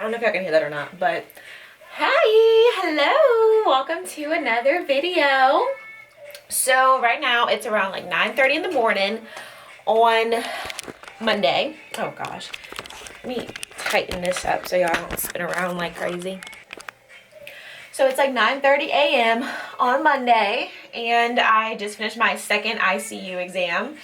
I don't know if y'all can hear that or not, but hi, hello, welcome to another video. So right now it's around like 9:30 in the morning on Monday. Oh gosh, let me tighten this up so y'all don't spin around like crazy. So it's like 9:30 a.m. on Monday, and I just finished my second ICU exam.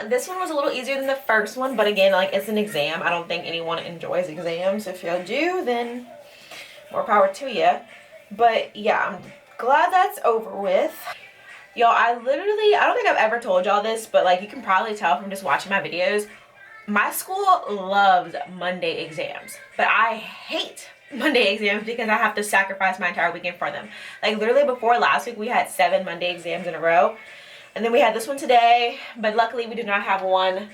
This one was a little easier than the first one, but again, like, it's an exam. I don't think anyone enjoys exams. If y'all do, then more power to you. But yeah, I'm glad that's over with. Y'all, I don't think I've ever told y'all this, but like, you can probably tell from just watching my videos, my school loves Monday exams, but I hate Monday exams because I have to sacrifice my entire weekend for them. Like, literally before last week, we had 7 Monday exams in a row. And then we had this one today, but luckily we do not have one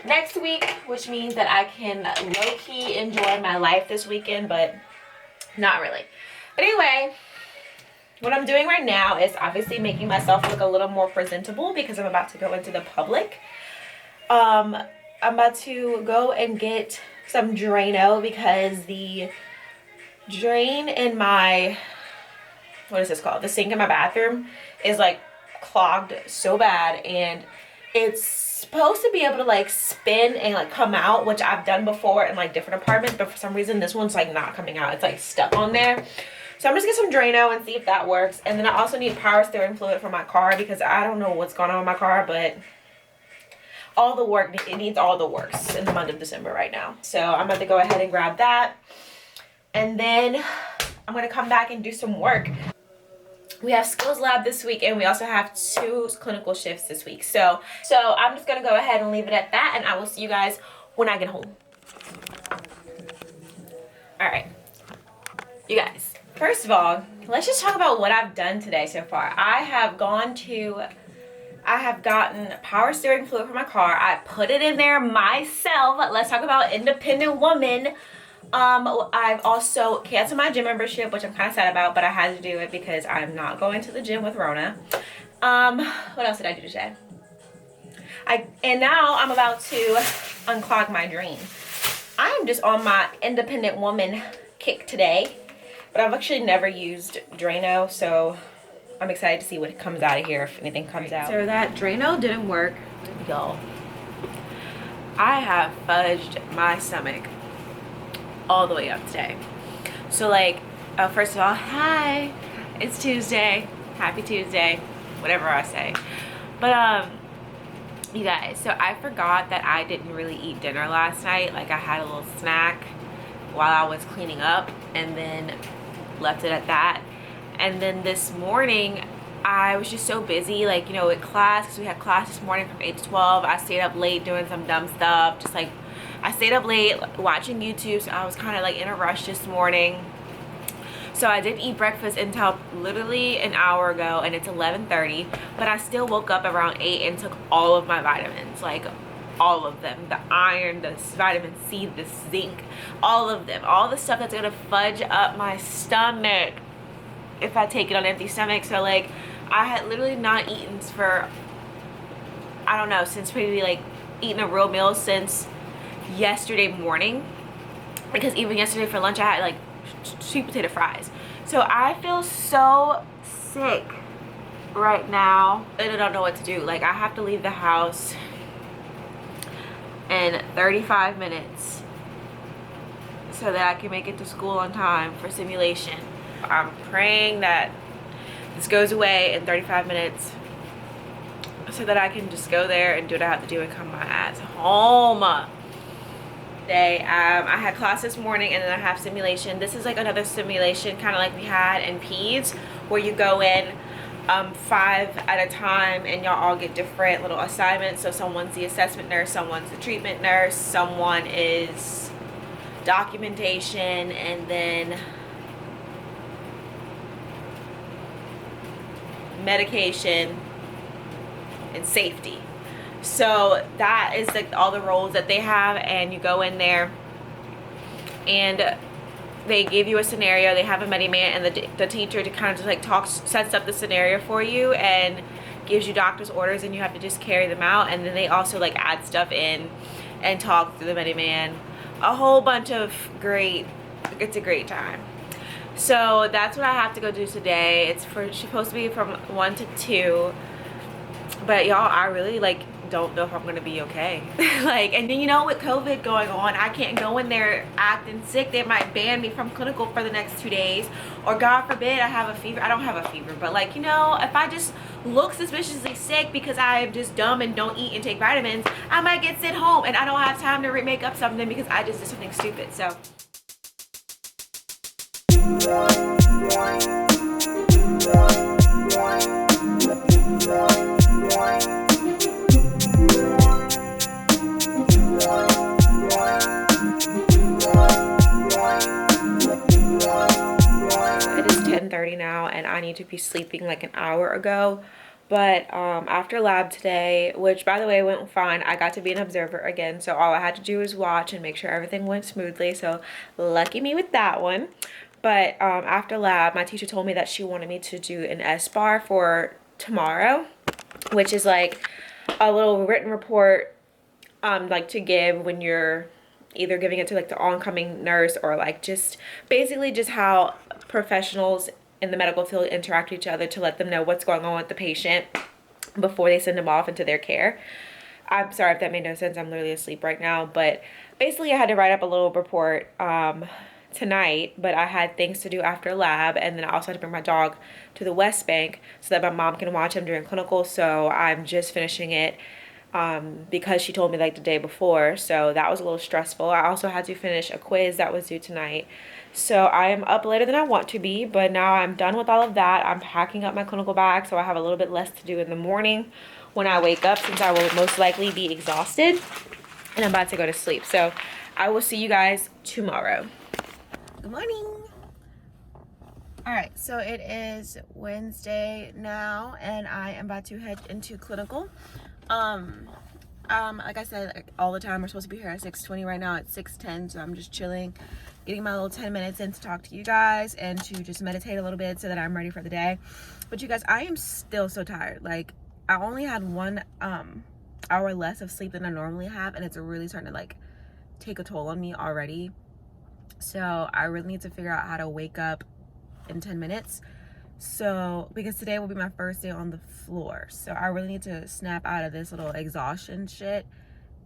next week, which means that I can low-key enjoy my life this weekend, but not really. But anyway, what I'm doing right now is obviously making myself look a little more presentable because I'm about to go into the public. I'm about to go and get some Drano because the drain in my, what is this called? The sink in my bathroom is like clogged so bad, and it's supposed to be able to like spin and like come out, which I've done before in like different apartments, but for some reason this one's like not coming out. It's like stuck on there. So I'm just gonna get some Drano and see if that works. And then I also need power steering fluid for my car because I don't know what's going on with my car, but all the work, it needs all the works in the month of December right now. So I'm about to go ahead and grab that, and then I'm gonna come back and do some work. We have skills lab this week, and we also have 2 clinical shifts this week. So I'm just gonna go ahead and leave it at that, and I will see you guys when I get home. All right, you guys, first of all, let's just talk about what I've done today so far. I have gotten power steering fluid for my car. I put it in there myself. Let's talk about independent woman. I've also canceled my gym membership, which I'm kind of sad about, but I had to do it because I'm not going to the gym with Rona. What else did I do today? And now I'm about to unclog my drain. I'm just on my independent woman kick today, but I've actually never used Drano, so I'm excited to see what comes out of here, if anything comes out. So that Drano didn't work, y'all. I have fudged my stomach all the way up today. So like, first of all, hi, it's Tuesday, happy Tuesday, whatever I say. But you guys, so I forgot that I didn't really eat dinner last night. Like, I had a little snack while I was cleaning up and then left it at that. And then this morning I was just so busy, like, you know, with class, because we had class this morning from 8 to 12. I stayed up late doing some dumb stuff, just like, I stayed up late watching YouTube, so I was kind of like in a rush this morning. So I didn't eat breakfast until literally an hour ago, and it's 11:30, but I still woke up around 8 and took all of my vitamins, like all of them. The iron, the vitamin C, the zinc, all of them. All the stuff that's gonna fudge up my stomach if I take it on an empty stomach. So like, I had literally not eaten for, I don't know, since maybe like eating a real meal since yesterday morning, because even yesterday for lunch I had like sweet potato fries. So I feel so sick right now and I don't know what to do. Like, I have to leave the house in 35 minutes so that I can make it to school on time for simulation. I'm praying that this goes away in 35 minutes so that I can just go there and do what I have to do and come my ass home. Day, I had class this morning, and then I have simulation. This is like another simulation, kind of like we had in PEDS, where you go in 5 at a time, and y'all all get different little assignments. So someone's the assessment nurse, someone's the treatment nurse, someone is documentation, and then medication and safety. So that is like all the roles that they have, and you go in there and they give you a scenario. They have a Mediman and the teacher to kind of just like sets up the scenario for you and gives you doctor's orders, and you have to just carry them out. And then they also like add stuff in and talk through the Mediman. a whole bunch of it's a great time. So that's what I have to go do today. It's supposed to be from 1 to 2. But y'all, I really don't know if I'm gonna be okay. And then, you know, with COVID going on, I can't go in there acting sick. They might ban me from clinical for the next 2 days, or God forbid I have a fever. I don't have a fever, but you know, if I just look suspiciously sick because I'm just dumb and don't eat and take vitamins, I might get sent home and I don't have time to make up something because I just did something stupid. So it is 10:30 now and I need to be sleeping like an hour ago. But after lab today, which by the way went fine, I got to be an observer again, so all I had to do was watch and make sure everything went smoothly, so lucky me with that one. But after lab, my teacher told me that she wanted me to do an S-bar for tomorrow, which is like a little written report to give when you're either giving it to the oncoming nurse, or just basically just how professionals in the medical field interact with each other to let them know what's going on with the patient before they send them off into their care. I'm sorry if that made no sense. I'm literally asleep right now. But basically I had to write up a little report tonight, but I had things to do after lab, and then I also had to bring my dog to the West Bank so that my mom can watch him during clinical. So I'm just finishing it because she told me the day before, so that was a little stressful. I also had to finish a quiz that was due tonight. So I am up later than I want to be, but now I'm done with all of that. I'm packing up my clinical bag, so I have a little bit less to do in the morning when I wake up, since I will most likely be exhausted and I'm about to go to sleep. So I will see you guys tomorrow. Good morning. All right, so it is Wednesday now and I am about to head into clinical. Like I said, all the time, we're supposed to be here at 6:20. Right now it's 6:10, so I'm just chilling, getting my little 10 minutes in to talk to you guys and to just meditate a little bit so that I'm ready for the day. But you guys, I am still so tired. I only had 1 hour less of sleep than I normally have, and it's really starting to take a toll on me already. So I really need to figure out how to wake up in 10 minutes. So, because today will be my first day on the floor. So I really need to snap out of this little exhaustion shit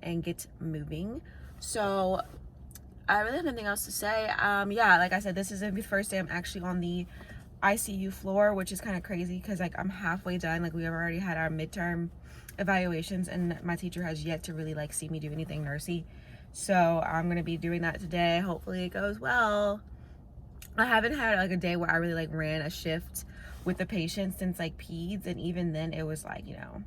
and get moving. So I really have nothing else to say. Yeah, like I said, this is the first day I'm actually on the ICU floor, which is kind of crazy because I'm halfway done. We have already had our midterm evaluations and my teacher has yet to really see me do anything nursey. So I'm going to be doing that today. Hopefully it goes well. I haven't had a day where I really ran a shift with the patient since peds, and even then it was you know,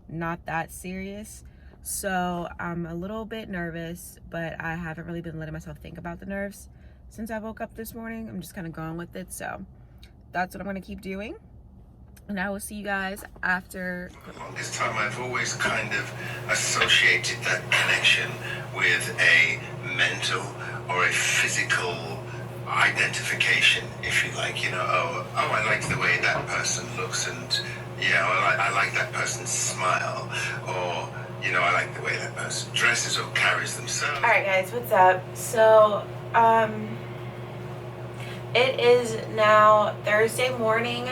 not that serious. So I'm a little bit nervous, but I haven't really been letting myself think about the nerves since I woke up this morning. I'm just kind of going with it. So that's what I'm going to keep doing, and I will see you guys after. This time I've always kind of associated that connection with a mental or a physical identification, if you like. You know, oh, I like the way that person looks, and I like that person's smile, or you know, I like the way that person dresses or carries themselves. All right, guys, what's up? So it is now Thursday morning.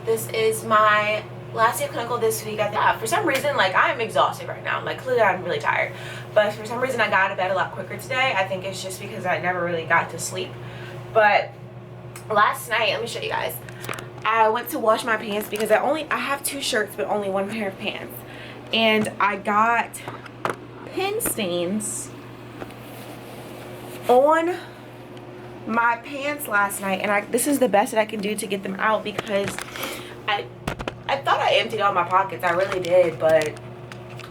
This is my last day of clinical this week. For some reason, I'm exhausted right now. Clearly I'm really tired, but for some reason I got out of bed a lot quicker today. I think it's just because I never really got to sleep. But last night, let me show you guys, I went to wash my pants because I have 2 shirts but only 1 pair of pants, and I got pin stains on my pants last night, and this is the best that I can do to get them out because I thought I emptied all my pockets. I really did, but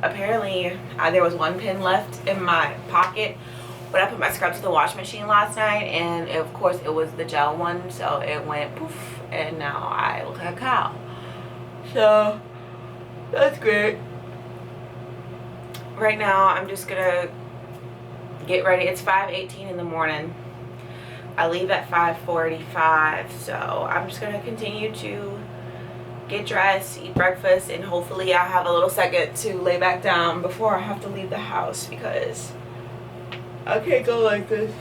apparently there was 1 pin left in my pocket when I put my scrub to the wash machine last night, and of course it was the gel one, so it went poof, and now I look like a cow. So that's great. Right now I'm just gonna get ready. It's 5:18 in the morning. I leave at 5:45, so I'm just gonna continue to get dressed, eat breakfast, and hopefully I'll have a little second to lay back down before I have to leave the house, because I can't go like this.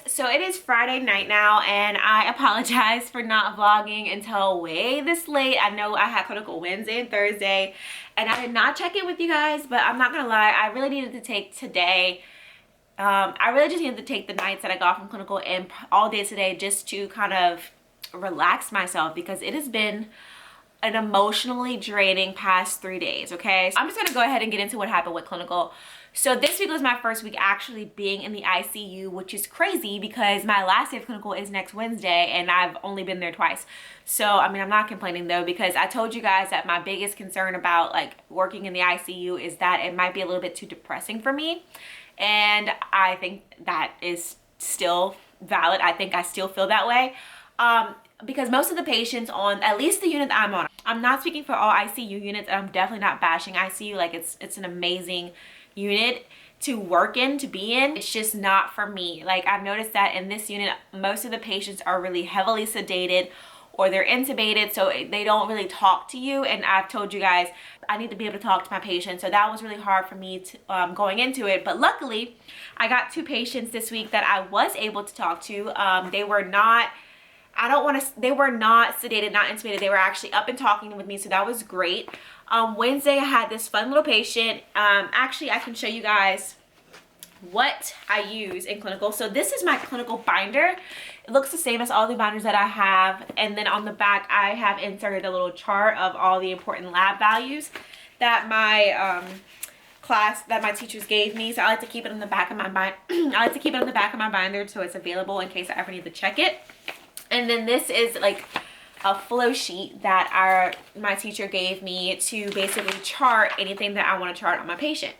So it is Friday night now, and I apologize for not vlogging until way this late. I know I had clinical Wednesday and Thursday, and I did not check in with you guys, but I'm not gonna lie, I really needed to take today. I really just needed to take the nights that I got from clinical and all day today just to kind of relax myself, because it has been an emotionally draining past 3 days. Okay, so I'm just gonna go ahead and get into what happened with clinical. So this week was my first week actually being in the ICU, which is crazy because my last day of clinical is next Wednesday and I've only been there twice. So I mean, I'm not complaining though, because I told you guys that my biggest concern about like working in the ICU is that it might be a little bit too depressing for me, and I think that is still valid. I think I still feel that way. Because most of the patients on at least the unit that I'm on, I'm not speaking for all ICU units, and I'm definitely not bashing ICU. Like it's an amazing unit to work in, to be in. It's just not for me. Like I've noticed that in this unit, most of the patients are really heavily sedated or they're intubated, so they don't really talk to you. And I've told you guys I need to be able to talk to my patients, so that was really hard for me to, going into it. But luckily I got 2 patients this week that I was able to talk to. They were not, they were not sedated, not intubated. They were actually up and talking with me, so that was great. Wednesday I had this fun little patient. Actually, I can show you guys what I use in clinical. So this is my clinical binder. It looks the same as all the binders that I have, and then on the back I have inserted a little chart of all the important lab values that my my teachers gave me. So I like to keep it in the back of my binder so it's available in case I ever need to check it. And then this is like a flow sheet that my teacher gave me to basically chart anything that I want to chart on my patient.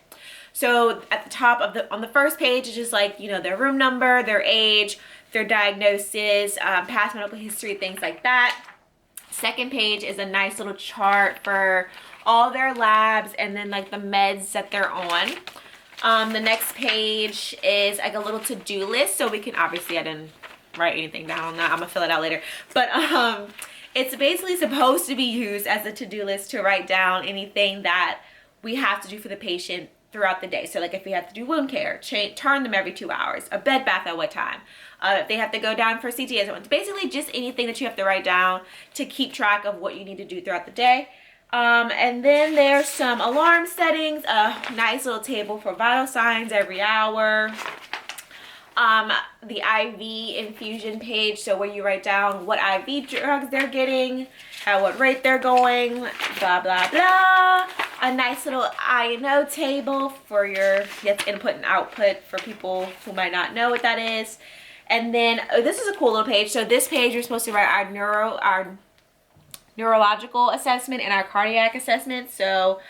So at the top of on the first page is just like, you know, their room number, their age, their diagnosis, past medical history, things like that. Second page is a nice little chart for all their labs and then like the meds that they're on. The next page is like a little to-do list, so we can, obviously I didn't write anything down on that, I'm gonna fill it out later, but it's basically supposed to be used as a to-do list to write down anything that we have to do for the patient throughout the day. So like if we have to do wound care, turn them every 2 hours, a bed bath at what time, if they have to go down for CTs, it's basically just anything that you have to write down to keep track of what you need to do throughout the day. And then there's some alarm settings, a nice little table for vital signs every hour. The IV infusion page, so where you write down what IV drugs they're getting, at what rate they're going, blah blah blah. A nice little I&O table for your input and output for people who might not know what that is. And then this is a cool little page. So this page, you're supposed to write our neurological assessment and our cardiac assessment. So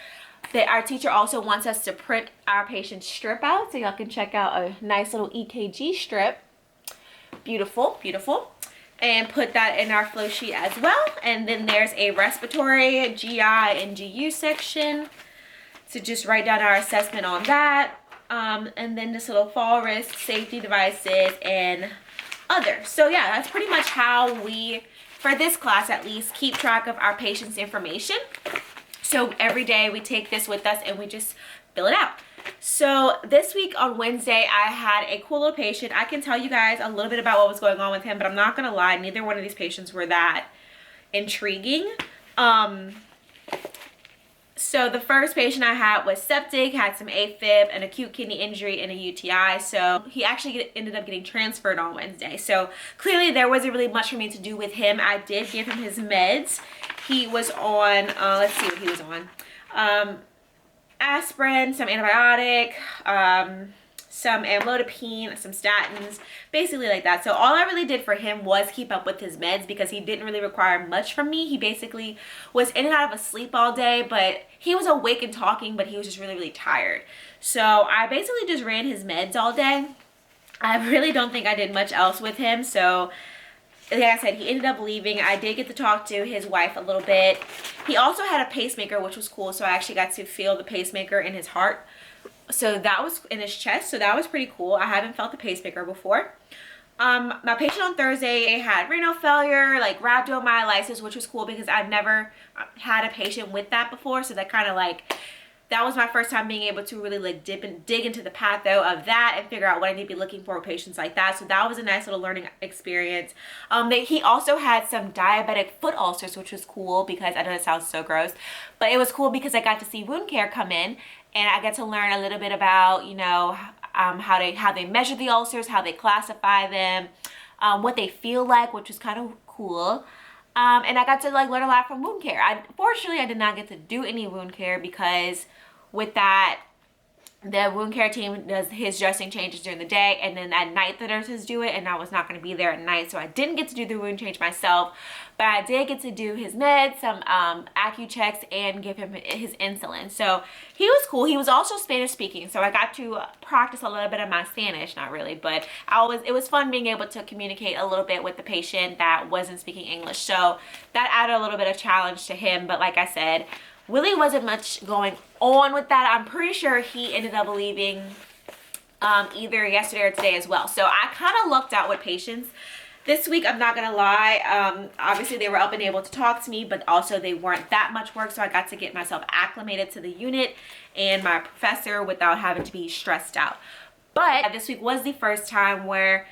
our teacher also wants us to print our patient's strip out, so y'all can check out a nice little EKG strip. Beautiful, beautiful. And put that in our flow sheet as well. And then there's a respiratory, GI, and GU section to just write down our assessment on that. And then this little fall risk, safety devices, and other. So yeah, that's pretty much how we, for this class at least, keep track of our patient's information. So every day we take this with us and we just fill it out. So this week on Wednesday, I had a cool little patient. I can tell you guys a little bit about what was going on with him, but I'm not gonna lie, neither one of these patients were that intriguing. So the first patient I had was septic, had some AFib, an acute kidney injury, and a UTI. So he actually ended up getting transferred on Wednesday. So clearly there wasn't really much for me to do with him. I did give him his meds. He was on, let's see what he was on. Aspirin, some antibiotic, some amlodipine, some statins, basically like that. So all I really did for him was keep up with his meds because he didn't really require much from me. He basically was in and out of a sleep all day, but he was awake and talking, but he was just really, really tired. So I basically just ran his meds all day. I really don't think I did much else with him. So like I said, he ended up leaving. I did get to talk to his wife a little bit. He also had a pacemaker, which was cool. So I actually got to feel the pacemaker in his heart. So that was in his chest. So that was pretty cool. I haven't felt the pacemaker before. My patient on Thursday had renal failure, like rhabdomyolysis, which was cool because I've never had a patient with that before. So that kind of like, that was my first time being able to really like dig into the patho of that and figure out what I need to be looking for with patients like that. So that was a nice little learning experience. He also had some diabetic foot ulcers, which was cool because I know it sounds so gross, but it was cool because I got to see wound care come in and I got to learn a little bit about, you know, how they measure the ulcers, how they classify them, what they feel like, which was kind of cool. And I got to like learn a lot from wound care. Fortunately, I did not get to do any wound care because with that, the wound care team does his dressing changes during the day, and then at night the nurses do it, and I was not going to be there at night, so I didn't get to do the wound change myself, but I did get to do his meds, some acu checks, and give him his insulin. So he was cool. He was also Spanish speaking, so I got to practice a little bit of my Spanish, not really, but it was fun being able to communicate a little bit with the patient that wasn't speaking English, so that added a little bit of challenge to him. But like I said, really wasn't much going on with that. I'm pretty sure he ended up leaving either yesterday or today as well. So I kind of lucked out with patients this week. I'm not gonna lie. Obviously they were up and able to talk to me, but also they weren't that much work, so I got to get myself acclimated to the unit and my professor without having to be stressed out. But this week was the first time where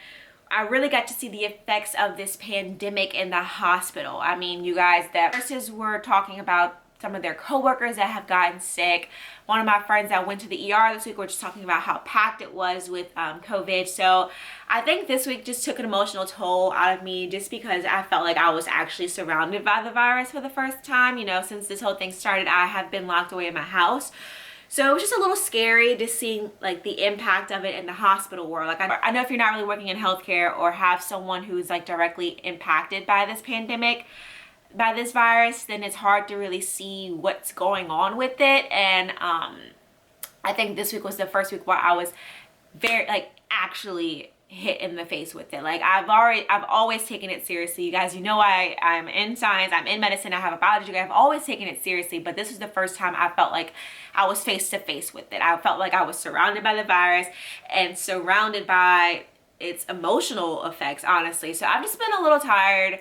I really got to see the effects of this pandemic in the hospital. I mean, you guys, the nurses were talking about some of their coworkers that have gotten sick. One of my friends that went to the ER this week were just talking about how packed it was with COVID. So I think this week just took an emotional toll out of me just because I felt like I was actually surrounded by the virus for the first time. You know, since this whole thing started, I have been locked away in my house. So it was just a little scary just seeing like the impact of it in the hospital world. Like I know if you're not really working in healthcare or have someone who's like directly impacted by this pandemic, by this virus, then it's hard to really see what's going on with it. And I think this week was the first week where I was very like actually hit in the face with it. Like I've always taken it seriously. You guys, you know, I'm in science, I'm in medicine, I have a biology degree. I've always taken it seriously, but this was the first time I felt like I was face to face with it. I felt like I was surrounded by the virus and surrounded by its emotional effects, honestly. So I've just been a little tired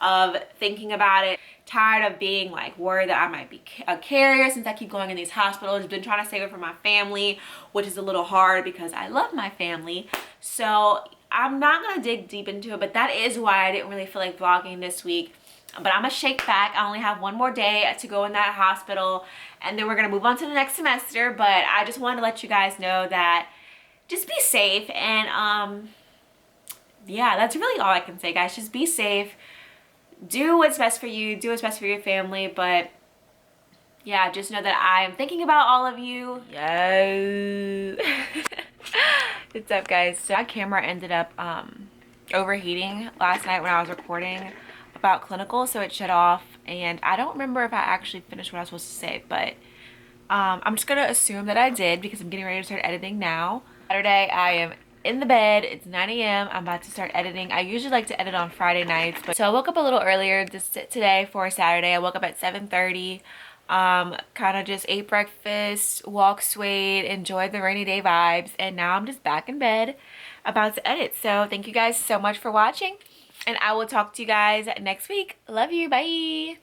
of thinking about it, tired of being like worried that I might be a carrier since I keep going in these hospitals. Been trying to save it for my family, which is a little hard because I love my family. So I'm not gonna dig deep into it, but that is why I didn't really feel like vlogging this week. But I'm gonna shake back. I only have one more day to go in that hospital and then we're gonna move on to the next semester. But I just wanted to let you guys know that just be safe. And yeah, that's really all I can say, guys. Just be safe. Do what's best for you, do what's best for your family, but yeah, just know that I am thinking about all of you. Yo. What's up, guys? So my camera ended up overheating last night when I was recording about clinical, so it shut off, and I don't remember if I actually finished what I was supposed to say, but I'm just gonna assume that I did because I'm getting ready to start editing now. Saturday, I am in the bed. It's 9 a.m. I'm about to start editing. I usually like to edit on Friday nights, but so I woke up a little earlier today for Saturday. I woke up at 7:30. Kind of just ate breakfast, walked, swayed, enjoyed the rainy day vibes, and now I'm just back in bed about to edit. So thank you guys so much for watching, and I will talk to you guys next week. Love you. Bye.